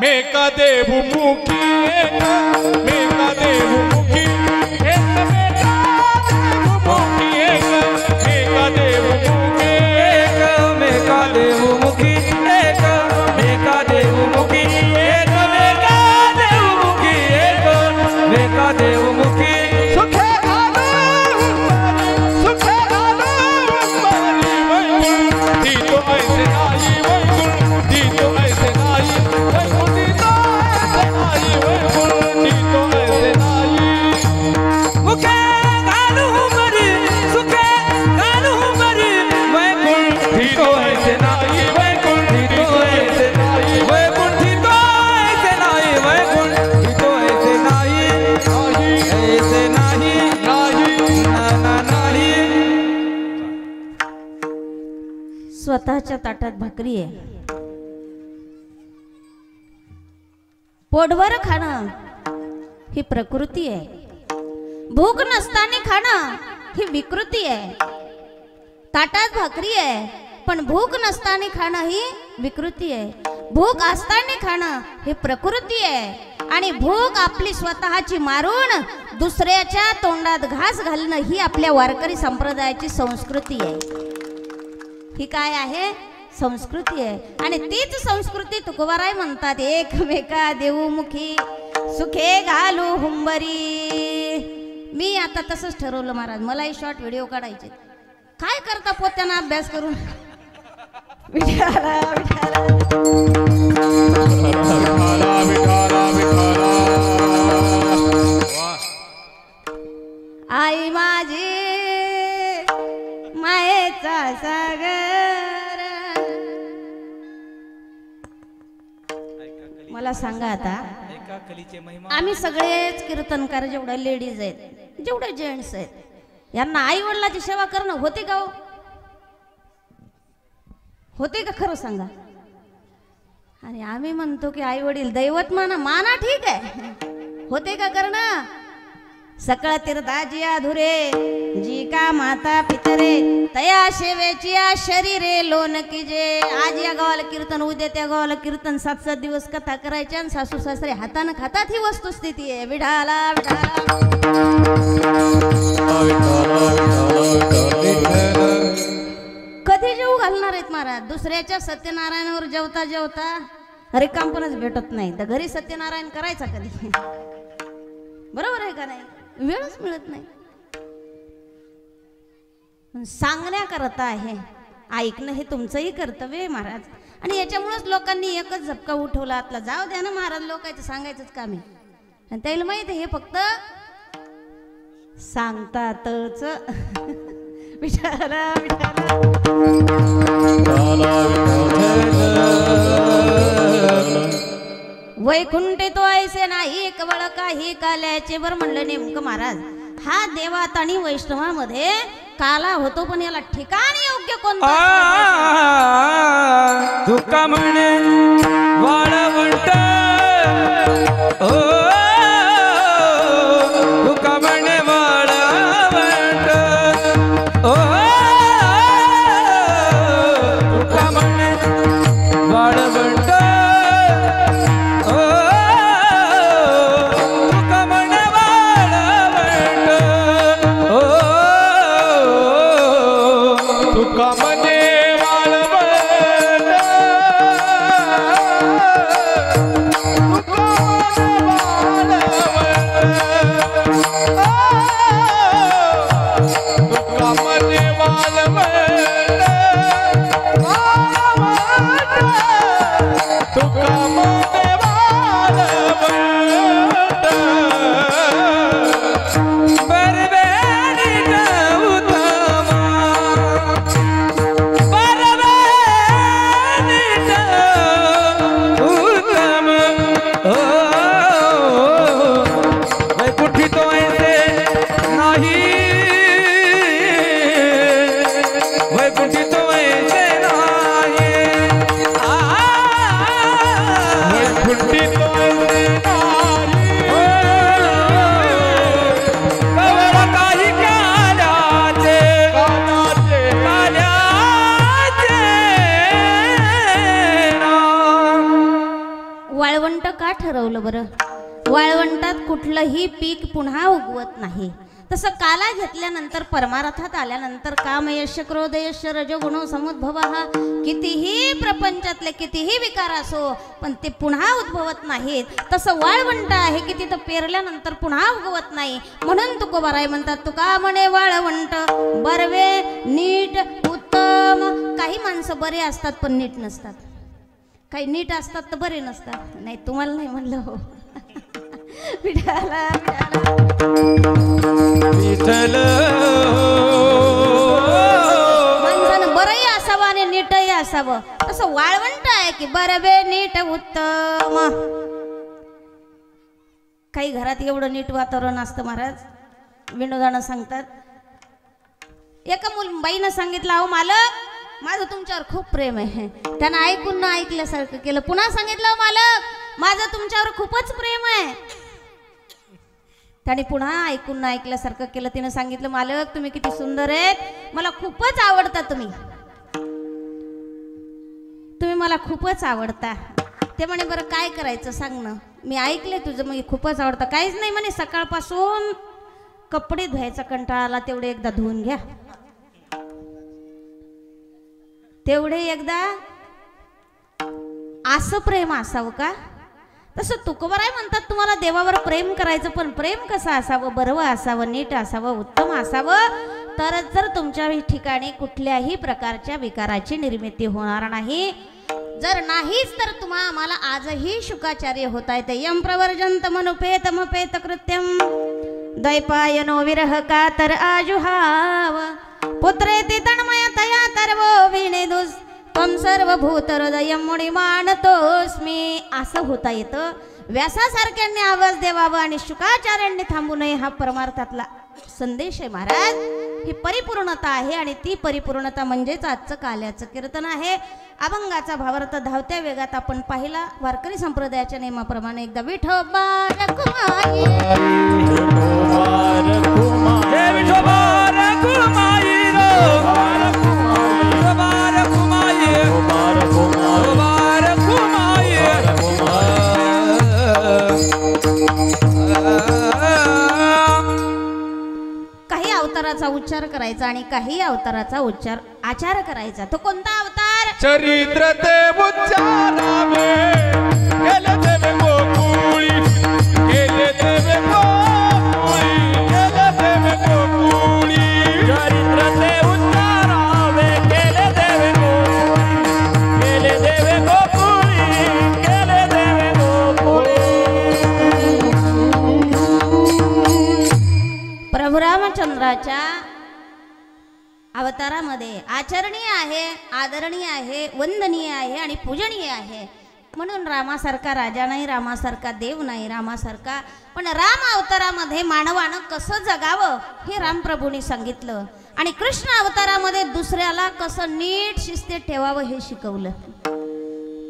मेका देवमुखी एक मेका देवमुखी एक मेका देवमुखी एक मेका देवमुखी एक मेका देवमुखी एक मेका देवमुखी एक मेका देवमुखी एक मेका देवमुखी सुखे आलो सुखे आलो दी तो ऐसे नाही वैकुंठ दी तो ऐसे नाही वैकुंठ दी तो ऐसे नाही वैकुंठ दी तो ऐसे नाही मुखे घालू मरी सुखे घालू मरी वैकुंठ दी तो ऐसे नाही वैकुंठ दी तो ऐसे नाही वैकुंठ दी तो ऐसे नाही वैकुंठ दी तो ऐसे नाही ऐसे नाही नाही ना ना नाही स्वतःच्या ताटात भाकरी आहे, पोटभर खाणं ही प्रकृती आहे, भूक नसताना खाणं ही विकृती आहे. ताटात भाकरी आहे पण भूक नसताना खाणं ही विकृती आहे, भूक असताना खाणं ही प्रकृती आहे आणि भूक आपली स्वतःची मारून दुसऱ्याच्या तोंडात घास घालणं ही आपल्या वारकरी संप्रदायाची संस्कृती आहे. ही काय आहे? संस्कृती आहे. आणि तीच संस्कृती तुकोबाराय म्हणतात, एकमेका देऊमुखी सुखे घालू हुंबरी. मी आता तसंच ठरवलं महाराज, मलाही शॉर्ट व्हिडिओ काढायचे. काय करता पोत्यांना अभ्यास करून विठाला विठाला आई माझी मायेचा सागर. मला सांगा आता, एका कलीचे महिमा आम्ही सगळेच कीर्तनकार, जेवढ्या लेडीज आहेत जेवढे जेंट्स आहेत, यांना आई वडिलाची सेवा करणं होते का हो? होते का खरं सांगा? आणि आम्ही म्हणतो की आई वडील दैवत माना, माना ठीक आहे, होते का करणं? सकळ तीर्थाची अधुरे जी का माता पितरे तया शेवेची शरीरे लोन कीजे. आज या गावाला कीर्तन, उद्या त्या गावाला कीर्तन, 7-7 दिवस कथा करायच्या आणि सासू सासरे हातानं खातात. ही वस्तुस्थिती आहे. विठाला विठाला कधी जेवू घालणार आहेत महाराज? दुसऱ्याच्या सत्यनारायणावर जेवता जेवता रिकामपणच भेटत नाही, तर घरी सत्यनारायण करायचा कधी? बरोबर आहे का नाही? वेळच मिळत नाही. सांगण्याकरता आहे, ऐकणं हे तुमचंही कर्तव्य आहे महाराज. आणि याच्यामुळेच लोकांनी एकच झपका उठवला, आतला जाऊ द्या ना महाराज, लोकांचं सांगायचंच काम आहे. आणि त्याला माहित आहे हे फक्त सांगतातच. विठाला विठाला वैकुंठे तो ऐसे नाही केवळ काही काल्याचे. बर म्हणलं नेमकं महाराज, हा देवात आणि वैष्णवामध्ये काला होतो, पण याला ठिकाण योग्य कोणतं? तुका म्हणे वाळवंट तुका म्हणे वाळवंट तुका म्हणे वाळवंट तुका म्हणे वाळवंट तुका म्हणे वाळवंट का ठरवलं बरं? वाळवंटात कुठलंही पीक पुन्हा उगवत नाही. तसं काला घेतल्यानंतर परमार्थात आल्यानंतर काम यश क्रोध यश रजोगुण समुद्भव हा कितीही प्रपंचातले कितीही विकार असो पण ते पुन्हा उद्भवत नाहीत. तसं वाळवंट आहे की तिथं पेरल्यानंतर पुन्हा उगवत नाही. म्हणून तुकोबाराय म्हणतात तुका म्हणे वाळवंट बरवे नीट उत्तम. काही माणसं बरे असतात पण नीट नसतात, काही नीट असतात तर बरे नसतात. नाही तुम्हाला नाही म्हणलं हो. विठाला विठ्ठल माणसानं बरंही असावं आणि नीटही असावं. तसं वाळवंट आहे की बरबे नीट उत्तम. काही घरात एवढं नीट वातावरण असतं महाराज. विनोदानं सांगतात एका बाईनं सांगितलं अहो मालक माझं तुमच्यावर खूप प्रेम आहे. त्यानं ऐकून न ऐकल्यासारखं केलं. पुन्हा सांगितलं मालक माझं तुमच्यावर खूपच प्रेम आहे. त्याने पुन्हा ऐकून न ऐकल्यासारखं केलं. तिनं सांगितलं मालक तुम्ही किती सुंदर आहेत, मला खूपच आवडता, तुम्ही मला खूपच आवडता. ते म्हणे बरं काय करायचं सांग ना. मी ऐकले तुझं मग खूपच आवडतं. काहीच नाही म्हणे सकाळपासून कपडे धुवायचा कंटाळा आला तेवढे एकदा धुवून घ्या, तेवढे एकदा. असं प्रेम असावं का? तसं तुकोबाराय म्हणतात तुम्हाला देवावर प्रेम करायचं पण प्रेम कसं असावं? बरवं असावं, नीट असावं, उत्तम असावं. तरच जर तुमच्या ठिकाणी कुठल्याही प्रकारच्या विकाराची निर्मिती होणार नाही. जर नाहीच तर तुम्हा आम्हाला आजही शुकाचार्य होत आहे. यम प्रवर्जंत मनुपेत मपेत कृत्यम दैपायनो विरह कातर आजुहाव पुत्रेति तन्मय तया तरवो विनेदुस तम सर्वभूत हृदय मुळी मानतोस्मी. असं होता येतं. व्यासासारख्यांनी आवाज द्यावा आणि शुकाचार्यांनी थांबू नये हा परमार्थातला संदेश आहे महाराज. ही परिपूर्णता आहे आणि ती परिपूर्णता म्हणजेच आजचं काल्याचं कीर्तन आहे. अभंगाचा भावार्थ धावत्या वेगात आपण पाहिला. वारकरी संप्रदायाच्या नियमाप्रमाणे एकदा विठोबा रखुमाई काही अवताराचा उच्चार करायचा आणि काही अवताराचा उच्चार आचार करायचा. तो कोणता अवतार? चरित्र ते उच्चारावे गेले देवे गोकुळी, गेले देवे गोकुळी, गेले देवे गोकुळी. चरित्र ते उच्चारावे गेले देवे गोकुळी, गेले देवे गोकुळी, गेले देवे गोकुळी. प्रभू रामचंद्राच्या अवतारामध्ये आचरणीय आहे, आदरणीय आहे, वंदनीय आहे आणि पूजनीय आहे. म्हणून रामासारखा राजा नाही, रामासारखा देव नाही, रामासारखा. पण राम अवतारामध्ये मानवानं कसं जगावं हे रामप्रभूंनी सांगितलं आणि कृष्ण अवतारामध्ये दुसऱ्याला कसं नीट शिस्तीत ठेवावं हे शिकवलं.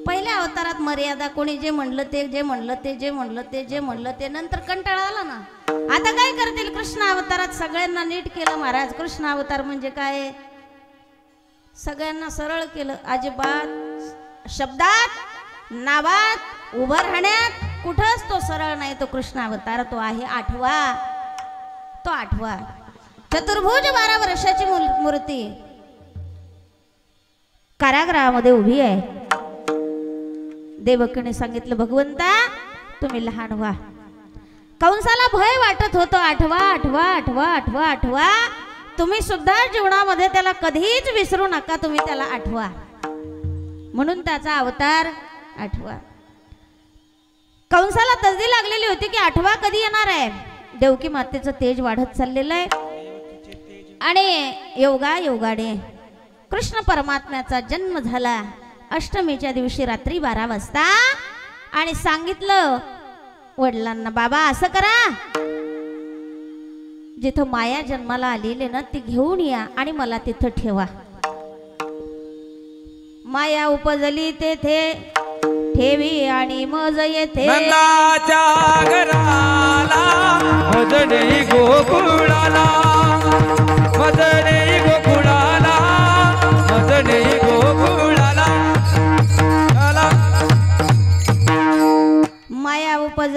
पहिल्या अवतारात मर्यादा, कोणी जे म्हणलं ते, जे म्हणलं ते, जे म्हणलं ते, जे म्हणलं ते, नंतर कंटाळा आला ना. आता काय करतील? कृष्ण अवतारात सगळ्यांना नीट केलं महाराज. कृष्ण अवतार म्हणजे काय? सगळ्यांना सरळ केलं. अजिबात शब्दात नावात उभं राहण्यात कुठंच तो सरळ नाही. तो कृष्ण अवतार तो आहे आठवा. तो आठवा चतुर्भुज 12 वर्षाची मूर्ती कारागृहामध्ये उभी आहे. देवकीने सांगितलं भगवंता तुम्ही लहान व्हा. कंसाला भय वाटत होतं. आठवा आठवा आठवा आठवा आठवा. तुम्ही सुद्धा जीवनामध्ये त्याला कधीच विसरू नका. तुम्ही त्याला आठवा. म्हणून त्याचा अवतार आठवा. कंसाला तसदी लागलेली होती की आठवा कधी येणार आहे. देवकी मातेचं तेज वाढत चाललेलं आहे आणि योगाने कृष्ण परमात्म्याचा जन्म झाला अष्टमीच्या दिवशी रात्री 12 वाजता. आणि सांगितलं वडिलांना बाबा असं करा, जिथं माया जन्माला आलेले ना ती घेऊन या आणि मला तिथं ठेवा. माया उपजली तेथे ठेवी आणि मज येथे नंदाच्या घराला भजने गोकुळाला, भजने गोकुळाला, भजने गोकुळाला.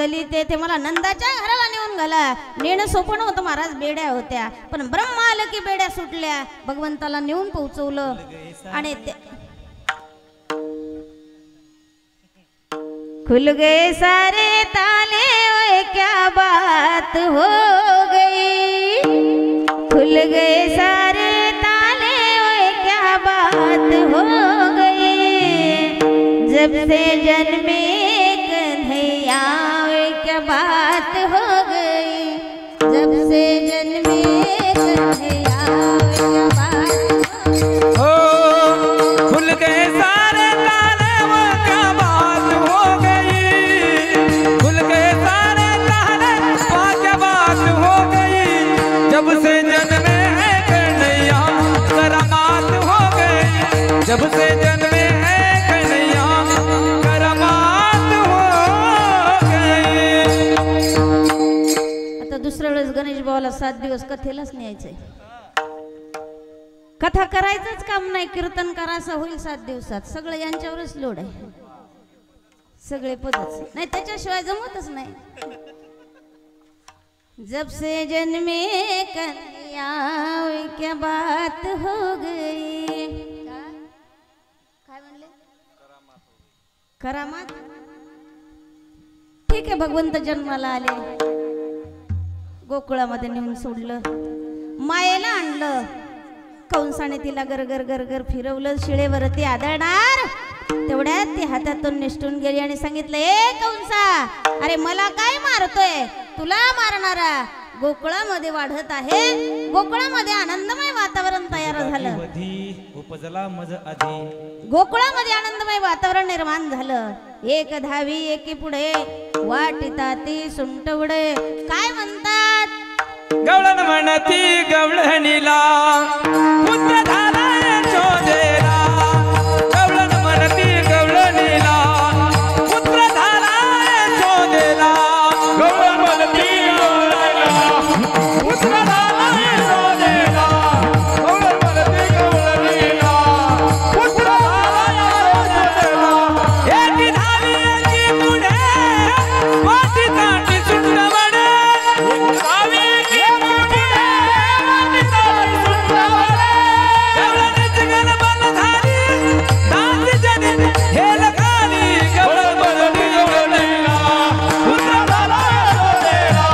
गेली ते मला नंदाच्या घराला नेऊन घाला. नेणं सोपं नव्हतं महाराज, बेड्या होत्या. पण ब्रह्मा आलं की बेड्या सुटल्या. भगवंताला नेऊन पोहोचवलं. आणि खुल गए सारे ताले, ओए क्या बात हो गई. खुल गए सारे ताले, ओए क्या बात हो गई. जब से जन्मे कन्हैया, ओए क्या बात हो गई. जब से जन्मे कन्हैया, ओए क्या बात हो गई. खुल गए सारे ताले, वो क्या बात हो गई. खुल गए सारे ताले, वो क्या बात हो गई. जब से जन्मे कन्हैया, करामात हो गई. जब से जन्मे कन्हैया, करामात हो गई. आता दुसऱ्या वेळेस गणेश भावाला 7 दिवस कथेलाच न्यायचंय. कथा करायचंच काम नाही, कीर्तन करायचं होईल 7 दिवसात. सगळं यांच्यावरच लोड आहे. सगळे पदच नाही, त्याच्याशिवाय जमतच नाही. जब से जन्मे कन्हैया, ओए क्या बात हो गई. काय म्हणले? करामात. ठीक आहे, भगवंत जन्माला आले, गोकुळामध्ये नेऊन सोडलं, मायेला आणलं. कंसाने तिला गरगर गरगर फिरवलं. शिळेवरती आदळणार तेवढ्यात ती हातातून निष्ठून गेली आणि सांगितलं, ए कंसा, अरे मला काय मारतोय, तुला मारणारा गोकुळामध्ये वाढत आहे. गोकुळामध्ये आनंदमय वातावरण तयार झालं. उपजला मज आधी. गोकुळामध्ये आनंदमय वातावरण निर्माण झालं. एक धावी एकी पुढे, वाटिता ती सुंटवडे. काय म्हणतात? गवळण म्हणती गवळणीला, पुत्र झाला यशोदेला. गवळण म्हणती गवळणीला, पुत्र झाला यशोदेला. गवळण म्हणती गवळणीला, पुत्र झाला यशोदेला. गवळण म्हणती गवळणीला, पुत्र झाला यशोदेला. एकी धावी एकी पुढे, वाटी ताटी सुंदवडे. धावी एकी पुढे, वाटी ताटी सुंदवडे. गवळणीची गणबल झाली, दासी जनी हेल खाली. गवळण म्हणती गवळणीला, पुत्र झाला यशोदेला.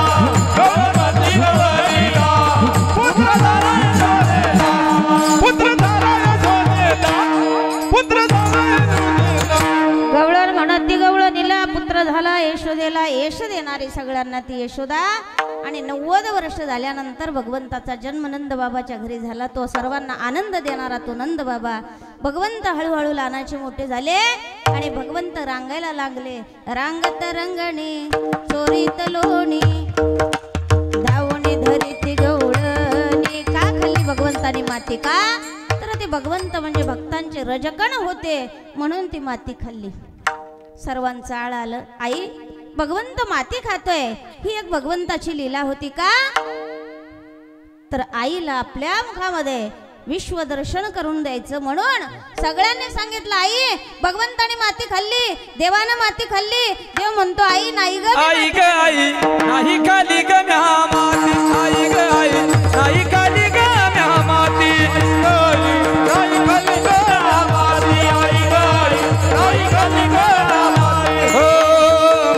गवळण म्हणती गवळणीला, पुत्र झाला यशोदेला. पुत्र झाला यशोदेला, पुत्र झाला यशोदेला. गवळण म्हणत ती गवळणीला, पुत्र झाला यशोदेला. यश देणारी सगळ्यांना ती यशोदा. आणि 90 वर्ष झाल्यानंतर भगवंताचा जन्म नंद बाबाच्या घरी झाला. तो सर्वांना आनंद देणारा तो नंद बाबा. भगवंत हळूहळू लहानाचे मोठे झाले आणि भगवंत रांगायला लागले. रांगत रंगणी चोरीत लोणी, धावणी धरीती गवळणी. का खाल्ली भगवंतानी माती? का तर ते भगवंत म्हणजे भक्तांचे रजकण होते, म्हणून ती माती खाल्ली. सर्वांचं आळ आलं, आई भगवंत माती खातोय, ही एक भगवंताची लीला होती का? तर आईला आपल्या मुखामध्ये विश्वदर्शन करून द्यायचं म्हणून सगळ्यांनी सांगितलं, आई भगवंताने माती खाल्ली, देवानं माती खाल्ली. देव म्हणतो, आई नाही ग, आई ग आई, नाही खाली ग म्या माती. आई ग आई, नाही खाली ग म्या माती. नाही खाली ग माती. आई ग आई, नाही खाली ग माती. हो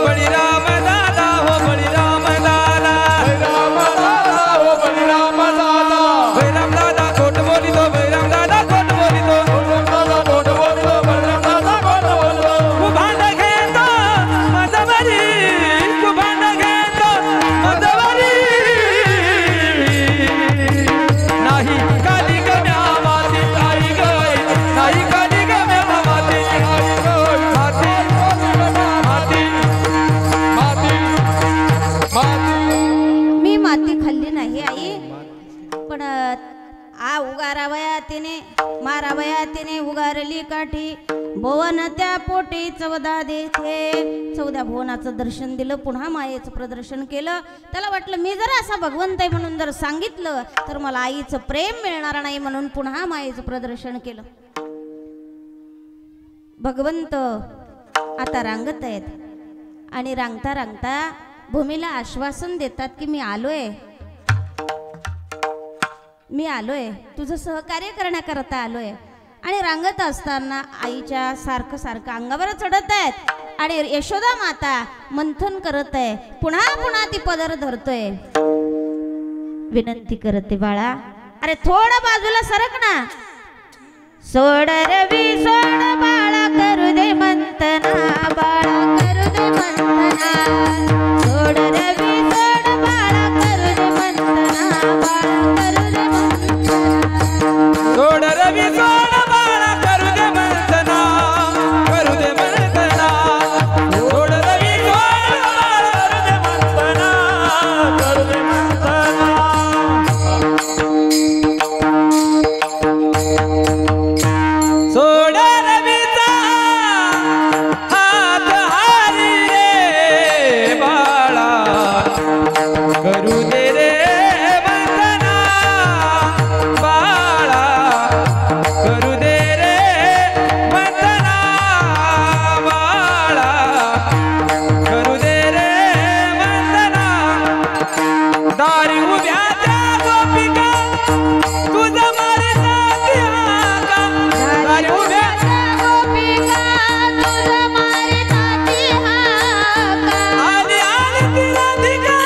बळीराम दादा, हो बळीराम दादा. राम दादा, ओ बलिराम दादा. बळीराम दादा खोट बोलितो, बळीराम दादा खोट बोलितो. बलिराम दादा गोड बोलतो, बलिराम दादा गोड बोलतो. कुभांड घेतो मजवरी, कुभांड घेतो मजवरी. नाही खाली ग म्या माती. आई ग आई, नाही खाली ग म्या माती. आई ग आई, माती माती माती माती. मी माती खाल्ली नाही आई, पण आ उगारावया तिने, मारावया तिने उगारली काठी. भुवन त्या पोटी 14 देथे. 14 भुवनाचं दर्शन दिलं, पुन्हा मायेचं प्रदर्शन केलं. त्याला वाटलं, मी जर असा भगवंत आहे म्हणून जर सांगितलं तर मला आईचं प्रेम मिळणार नाही, म्हणून पुन्हा मायेचं प्रदर्शन केलं. भगवंत आता रांगत आहेत. आणि रांगता रांगता भूमीला आश्वासन देतात की मी आलोय, मी आलोय, तुझं सहकार्य करण्याकरता आलोय. आणि रांगत असताना आईच्या सारखं सारखं अंगावर चढत आहेत आणि यशोदा माता मंथन करत आहे. पुन्हा पुन्हा ती पदर धरतोय. विनंती करते बाळा, अरे थोडं बाजूला सरक ना. सोड रवी सोड बाळा करू दे मंथना, बाळा करू दे मंथना. सोड रवी सोड बाळा करू दे मंथना, बाळा करू दे मंथना. सोड रवी सोड बाळा करू दे मंथना, करू दे मंथना. सोड रवी सोड बाळा करू दे मंथना, करू दे मंथना. सोड रवीचा हात हारी रे बाळा, करू दे रे मंथना बाळा, करू दे रे मंथना बाळा, करू दे रे मंथना. दारी उभ्या त्या गोपिका तुझं मारतात हाका, दारी उभ्या गोपिका तुझं मारतात हाका. आली आली ती राधिका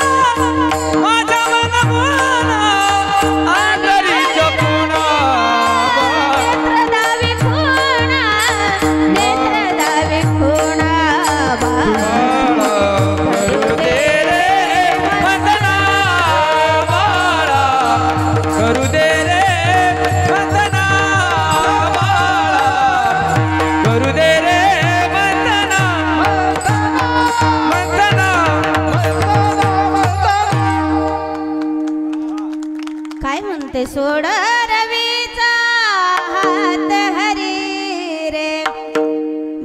माझ्या मनमोहना, आगरीच्या पुणा नेत्र दावी खुणा, नेत्र दावी खुणा. बाळा, करू दे रे मंथना बाळा, करू दे रे मंथना बाळा, करू दे रे मंथना मंथना. काय म्हणते? सोड रवीचा हात हरी रे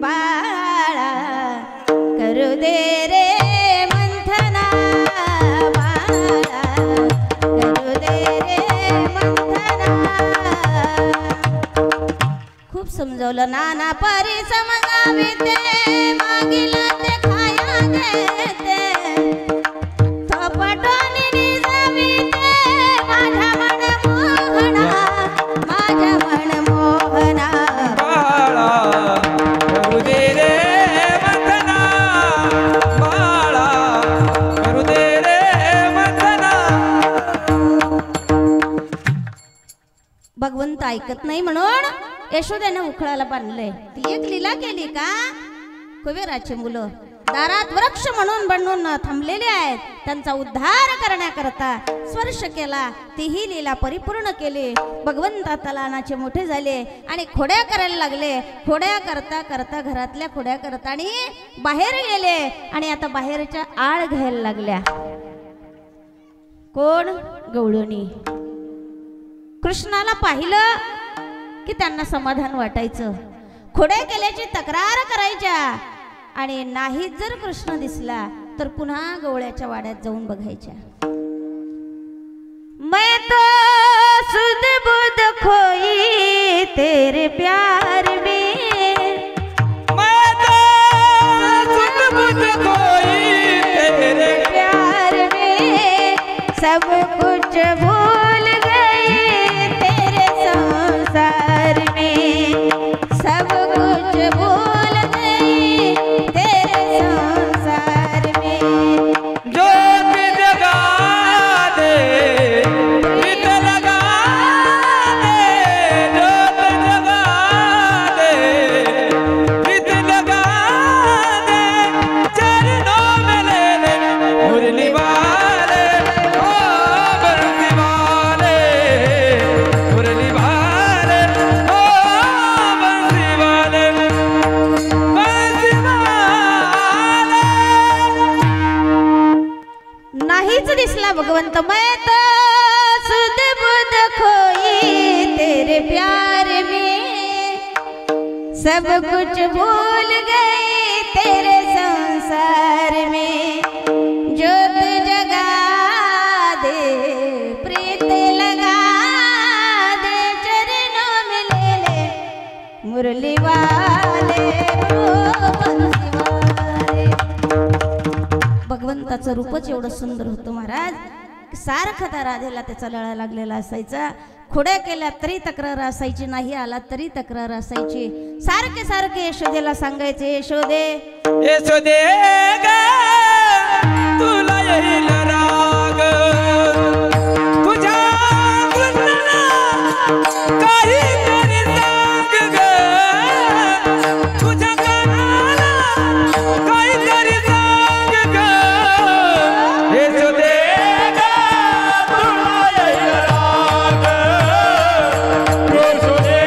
बाळा, करू दे रे मंथना बाळा, करू दे रे मंथना. खूप समजवलं नाना परी समजावी ते, मागिला ते खाया देते. थपाटोनी निजावी ते, माझ्या मनमोहना, माझ्या मनमोहना. बाळा, करू दे रे मंथना बाळा, करू दे रे मंथना. भगवंत ऐकत नाही म्हणून यशोदेने उखळाला बांधलंय. ती एक लीला केली का? कुबेराची मुलं दारात वृक्ष म्हणून बनून थांबलेले आहेत. त्यांचा उद्धार करण्याकरता स्पर्श केला. तीही लीला परिपूर्ण केली. भगवंता तलानाचे मोठे झाले आणि खोड्या करायला लागले. खोड्या करता करता घरातल्या खोड्या करता आणि बाहेर गेले आणि आता बाहेरच्या आळ घ्यायला लागल्या. कोण? गवळणी. कृष्णाला पाहिलं की त्यांना समाधान वाटायचं. खोड्या केल्याची तक्रार करायच्या आणि नाही जर कृष्ण दिसला तर पुन्हा गवळ्याच्या वाड्यात जाऊन बघायच्या. मैं तो सुध बुध खोई तेरे प्यार में, मैं तो सुध बुध खोई तेरे प्यार में सब कुछ भूल गई तेरे संसार में, सब कुछ भूल गई तेरे संसार में. ज्योत जगा दे, प्रीत लगा दे, ज्योत जगा दे, प्रीत लगा दे, चरणों में ले ले मुरली वाले, ओ बंसी वाले, मुरली वाले, ओ बंसी वाले, बंसी वाले. नाहीच दिसला भगवंत. मैं तो सुध बुध खोई तेरे प्यार में, सब कुछ भूल गई तेरे संसार में. ज्योत जगा दे, प्रीत लगा दे, चरणों में ले ले मुरली वाले, ओ बंसी वाले. रूपाचं रूपच एवढं सुंदर होतं महाराज, सारखं त्या राधेला त्याचा लळा लागलेला असायचा. खोड्या केल्या तरी तक्रार असायची, नाही आला तरी तक्रार असायची. सारखे सारखे यशोदेला सांगायचे, यशोदे यशोदे ग तुला येईल राग, तुझ्या कृष्णाला काहीतरी सांग ग, तुझ्या कानाला काहीतरी सांग ग. यशोदे ग तुला येईल राग, यशोदे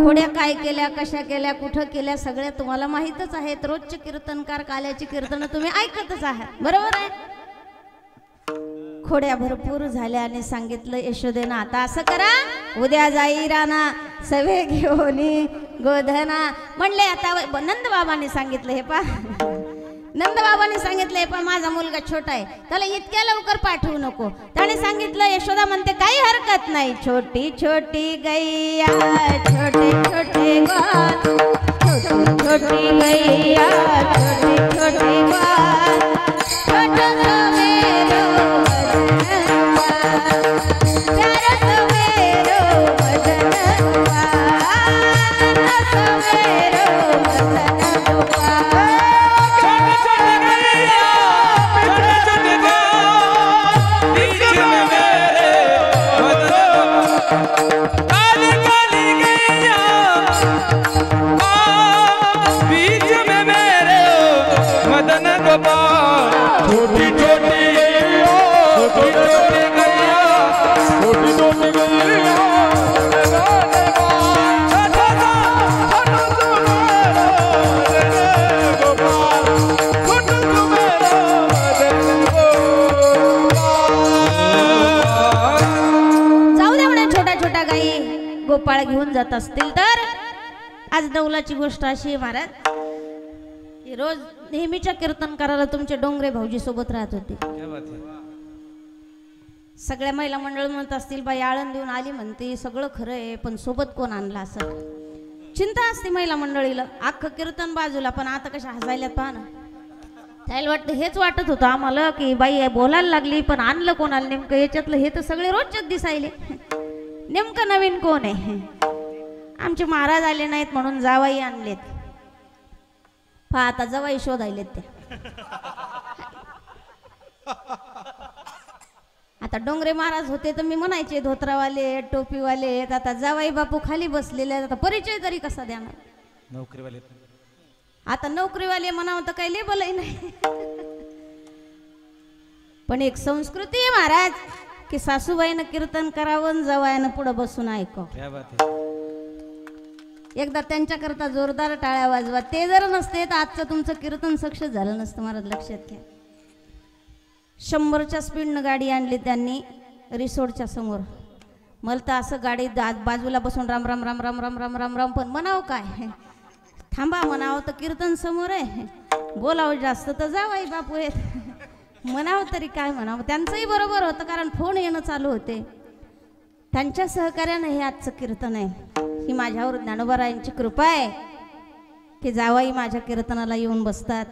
खोड्या काय केल्या, कशा केल्या, कुठं केल्या, सगळ्या तुम्हाला माहीतच आहेत. रोजचे कीर्तनकार काल्याची कीर्तन तुम्ही ऐकतच आहात, बरोबर आहे. खोड्या भरपूर झाल्या आणि सांगितलं यशोदेनं, आता असं करा, उद्या जाई राणा सवे घेऊन गोधना. म्हणले आता नंद बाबांनी सांगितलं, हे पा नंद बाबांनी सांगितलं, हे पा माझा मुलगा छोटा आहे, त्याला इतक्या लवकर पाठवू नको. त्याने सांगितलं, यशोदा म्हणते काही हरकत नाही, छोटी छोटी गैया छोटे छोटे ग्वाल, छोटी छोटी गैया छोटे छोटे ग्वाल, छोटा सवेरो बदनवा, प्यारा सवेरो बदनवा, सवेरो बदनवा. छोटी छोटी गैया छोटी छोटी गैया छोटी छोटी गैया जाऊ द्या म्हणे, छोट्या छोट्या गाई गोपाळ घेऊन जात असतील तर. आज नवलाची गोष्ट अशी आहे महाराज, की रोज नेहमीच्या कीर्तन करायला तुमचे डोंगरे भाऊजी सोबत राहत होते. सगळ्या महिला मंडळ म्हणत असतील, बाई आळंदीहून आली म्हणते, सगळं खरं आहे, पण सोबत कोण आणला असं चिंता असते महिला मंडळीला. अख्खं कीर्तन बाजूला, पण आता कशा हसायल्यात पहा ना. त्याला वाटतं, हेच वाटत होतं आम्हाला की बाई बोलायला लागली, पण आणलं कोणाला नेमकं याच्यातलं, हे तर सगळे रोजच्याच दिसायले, नेमकं नवीन कोण आहे. आमचे महाराज आले नाहीत म्हणून जावाई आणलेत, पहा आता जवाई शोधायलेत ते. आता डोंगरे महाराज होते तर मी म्हणायचे धोत्रावाले टोपीवाले, आता जावाई बापू खाली बसलेले, आता परिचय तरी कसा देणार. नोकरीवाले, आता नोकरीवाले म्हणावं तर काही लेबलही नाही. पण एक संस्कृती आहे महाराज, की सासूबाईनं कीर्तन करावं, जवाईनं पुढं बसून ऐकावं. एकदा त्यांच्याकरता जोरदार टाळ्या वाजवा. ते जर नसते तर आजचं तुमचं कीर्तन सक्सेस झालं नसतं महाराज, लक्षात घ्या. 100च्या स्पीडनं गाडी आणली त्यांनी रिसोर्टच्या समोर. मला तर असं गाडी बाजूला बसून राम राम राम राम राम राम राम राम, पण म्हणावं काय, थांबा म्हणावं तर कीर्तन समोर आहे, बोलावं जास्त तर जावाई बापू आहेत, म्हणावं तरी काय म्हणावं. त्यांचंही बरोबर होतं, कारण फोन येणं चालू होते. त्यांच्या सहकार्यानं हे आजचं कीर्तन आहे. ही माझ्यावर ज्ञानोबारायांची कृपा आहे की जावाई माझ्या कीर्तनाला येऊन बसतात.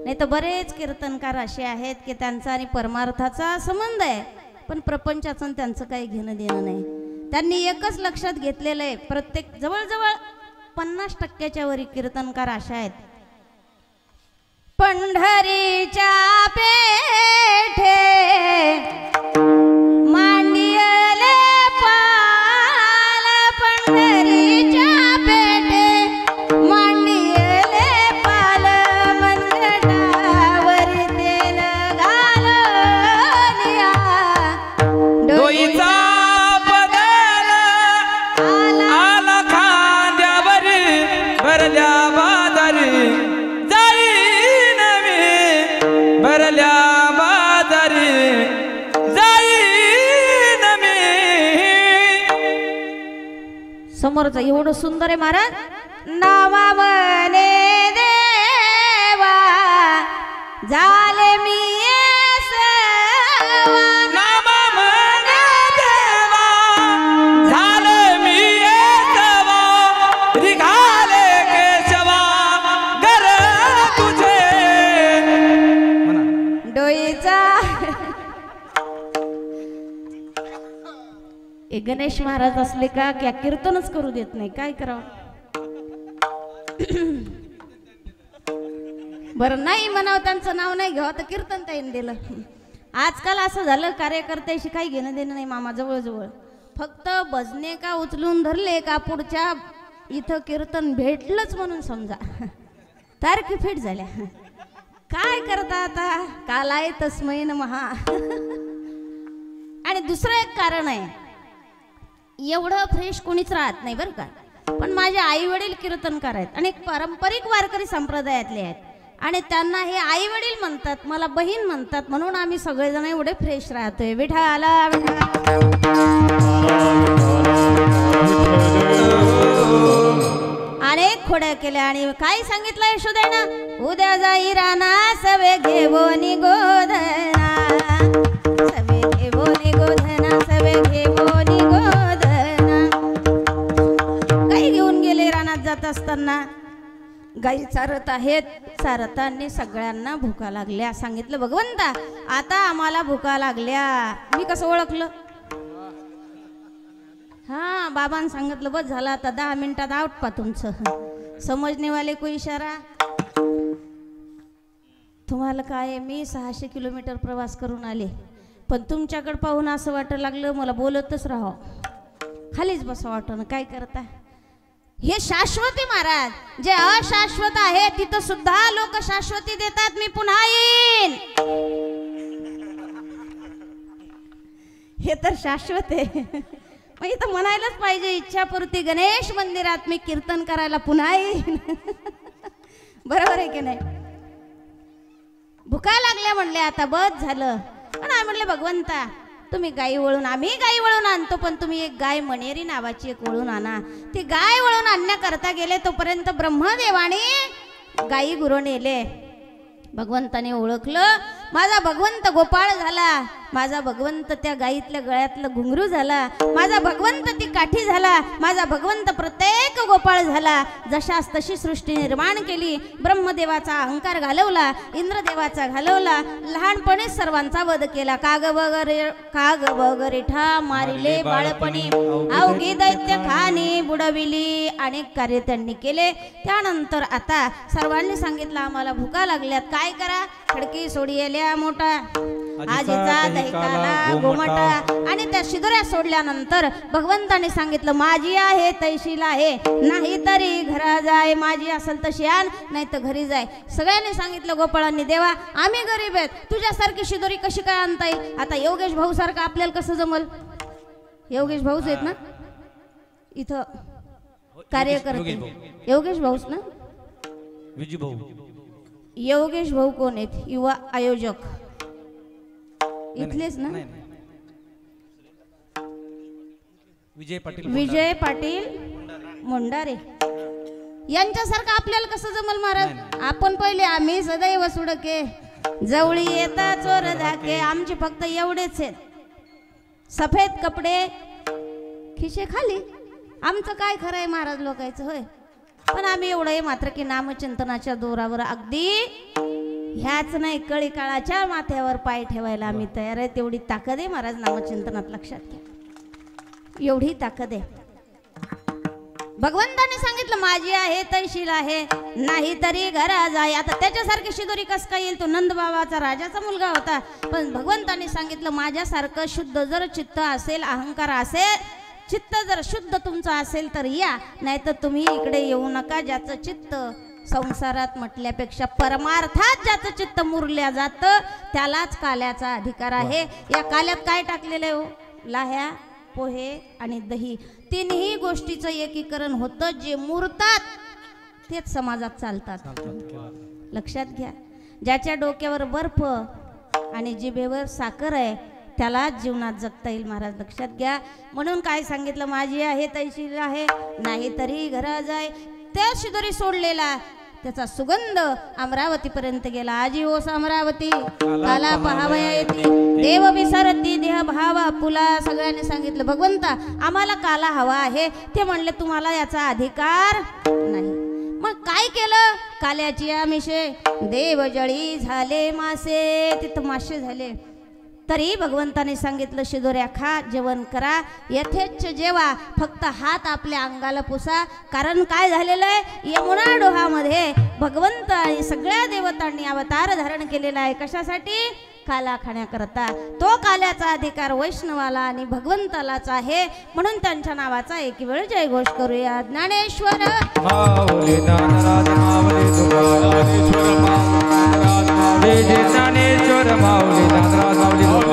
नाही तर बरेच कीर्तनकार असे आहेत की त्यांचा आणि परमार्थाचा संबंध आहे, पण प्रपंचाचं त्यांचं काही घेणं देणं नाही. त्यांनी एकच लक्षात घेतलेलं आहे, प्रत्येक जवळजवळ 50% वरी कीर्तनकार अशा आहेत, पंढरीच्या पेठे मांडियले पाल, पंढरीच्या पेठे मांडियले पाल, मनगटावरी तेल घालनिया, डोईचा पदर आला खांद्यावर, भरल्या बाजारी जाईन मी, भरल्या बाजारी जाईन मी. समोरचं एवढं सुंदर आहे महाराज. नावा मने देवा झाले मी सेवा, नामा म्हणे देवा झाले हे गणेश महाराज असले का क्या कीर्तनच करू देत नाही, काय करावं. बरं नाही म्हणावं, त्यांचं नाव नाही घ्यावं तर कीर्तन ताईन दिलं. आजकाल असं झालं, कार्यकर्त्याशी काही घेणं देणं नाही मामा. जवळजवळ फक्त भजने का उचलून धरले का पुढच्या इथं कीर्तन भेटलंच म्हणून समजा तारखी फिट झाल्या. काय करता आता, कालाय तस्मै नमः. आणि दुसरं एक कारण आहे, एवढं फ्रेश कोणीच राहत नाही बरं का. पण माझे आई वडील कीर्तनकार आहेत आणि पारंपरिक वारकरी संप्रदायातले आहेत आणि त्यांना हे आई वडील म्हणतात, मला बहीण म्हणतात, म्हणून आम्ही सगळेजण एवढे फ्रेश राहतोय. विठाला अनेक खोड्या केल्या आणि काय सांगितलं यशोदेनं, उद्या जाई राना सवे घेवोनी गोधना, सवे घेवोनी गोधना, सवे घेवोनी गोधना. गाई घेऊन गेले रानात जात असताना. गाई चारत आहेत, चारताना सगळ्यांना भुका लागल्या. सांगितलं भगवंता आता आम्हाला भुका लागल्या. मी कसं ओळखलं, हा बाबांनी सांगितलं बस झालं आता 10 मिनिटात आउट पा तुमचं. समजणे वाले को इशारा. तुम्हाला काय, मी 600 किलोमीटर प्रवास करून आले, पण तुमच्याकडे पाहून असं वाटायला लागलं मला बोलतच राहावं, खालीच बसा वाटणं. काय करता, हे शाश्वती महाराज. जे अशाश्वत आहे तिथं सुद्धा लोक शाश्वती देतात. मी पुन्हा येईन, हे तर शाश्वत आहे. मग इथं म्हणायलाच पाहिजे, इच्छापूर्ती गणेश मंदिरात मी कीर्तन करायला पुन्हा येईन. बरोबर आहे की नाही. भुका लागल्या म्हणले, आता बस झालं. पण आम्ही म्हणले भगवंता तुम्ही गाई वळून, आम्ही गाई वळून आणतो, पण तुम्ही एक गाय मणेरी नावाची एक वळून आणा. ती गाय वळून आणण्याकरता गेले तोपर्यंत ब्रह्मदेवाने गाई गुरु नेले. भगवंताने ओळखलं, माझा भगवंत गोपाळ झाला, माझा भगवंत त्या गाईतल्या गळ्यातलं घुंगरू झाला, माझा भगवंत ती काठी झाला, माझा भगवंत प्रत्येक गोपाळ झाला. जशास तशी सृष्टी निर्माण केली. ब्रह्मदेवाचा अहंकार घालवला, इंद्रदेवाचा घालवला, लहानपणीच सर्वांचा वध केला. काग वगैरे ठा मारिले बाळपणी, अवघी दैत्य खानी बुडविली. अनेक कार्य त्यांनी केले. त्यानंतर आता सर्वांनी सांगितलं आम्हाला भुका लागल्यात, काय करा. खडकी सोडियल्या मोठा, आजीचा दहिकाला गोमटा. आणि त्या शिदोऱ्या सोडल्यानंतर भगवंताने सांगितलं माझी आहे तैशील आहे, नाही तरी घरा जाय. माझी असेल तशी आण, नाही तर घरी जाय. सगळ्यांनी सांगितलं गोपाळांनी देवा आम्ही गरीब आहेत, तुझ्यासारखी शिदोरी कशी काय आणता येईल. आता योगेश भाऊ सारखं आपल्याला कसं जमल. योगेश भाऊच आहेत ना इथं कार्यकर्ते. योगेश भाऊच ना. विजू भाऊ. योगेश भाऊ कोण आहेत, युवा आयोजक इथलेच ना. विजय पाटील मुंडारे यांच्यासारखं आपल्याला कसं जमल महाराज. आपण पहिले आम्ही सदैव सुडके, जवळी येता चोर धाके. आमचे फक्त एवढेच आहेत, सफेद कपडे, खिशे खाली. आमचं काय खरं आहे महाराज लोकांचं होय. पण आम्ही एवढं आहे मात्र की नामचिंतनाच्या दोरावर अगदी ह्याच नाही कळी काळाच्या माथ्यावर पाय ठेवायला आम्ही तयार आहे. तेवढी ताकद आहे महाराज नामचिंतनात, लक्षात घ्या. एवढी ताकद आहे. भगवंताने सांगितलं माझी आहे तैशील आहे, नाही तरी घरा जाय. आता त्याच्यासारखी शिदोरी कस काय येईल. तो नंदबाबाचा राजाचा मुलगा होता. पण भगवंताने सांगितलं माझ्यासारखं शुद्ध जर चित्त असेल, अहंकार असेल, चित्त जर शुद्ध तुमचं असेल तर या, नाही तर तुम्ही इकडे येऊ नका. ज्याचं चित्त संसारात म्हटल्यापेक्षा परमार्थात ज्याचं चित्त मुरल्या जातं त्यालाच काल्याचा अधिकार आहे. या काल्यात काय टाकलेलं आहे हो, लाह्या, पोहे आणि दही. तिन्ही गोष्टीचं एकीकरण होतं. जे मुरतात तेच समाजात चालतात. लक्षात घ्या. ज्याच्या डोक्यावर बर्फ आणि जिभेवर साखर आहे त्याला जीवनात जगता येईल महाराज, लक्षात घ्या. म्हणून काय सांगितलं माझी आहे तैशील आहे, नाही तरी घरा जाय. त्या शिदोरी सोडलेला त्याचा सुगंध अमरावतीपर्यंत गेला. आजी ओस अमरावती काला पहावया येते, देव विसरती देह भाव आपुला. सगळ्यांनी सांगितलं भगवंता आम्हाला काला हवा आहे. ते म्हणले तुम्हाला याचा अधिकार नाही. मग काय केलं? काल्याची आमिषे देवजळी झाले मासे, तिथं मासे झाले. तरी भगवंताने सांगितलं शिदोऱ्या खा, जेवण करा, यथेच्छ जेवा, फक्त हात आपल्या अंगाला पुसा. कारण काय झालेलं आहे, यमुना डोहामध्ये भगवंत आणि सगळ्या देवतांनी अवतार धारण केलेला आहे. कशासाठी? काला खाण्याकरता. तो काल्याचा अधिकार वैष्णवाला आणि भगवंतालाच आहे, म्हणून त्यांच्या नावाचा एक वेळ जयघोष करूया. ज्ञानेश्वर माऊली ज्ञानराज माऊली तुकाराम, ज्ञानेश्वर माऊली ज्ञानराज माऊली, जय जय ज्ञानेश्वर माऊली ज्ञानराज माऊली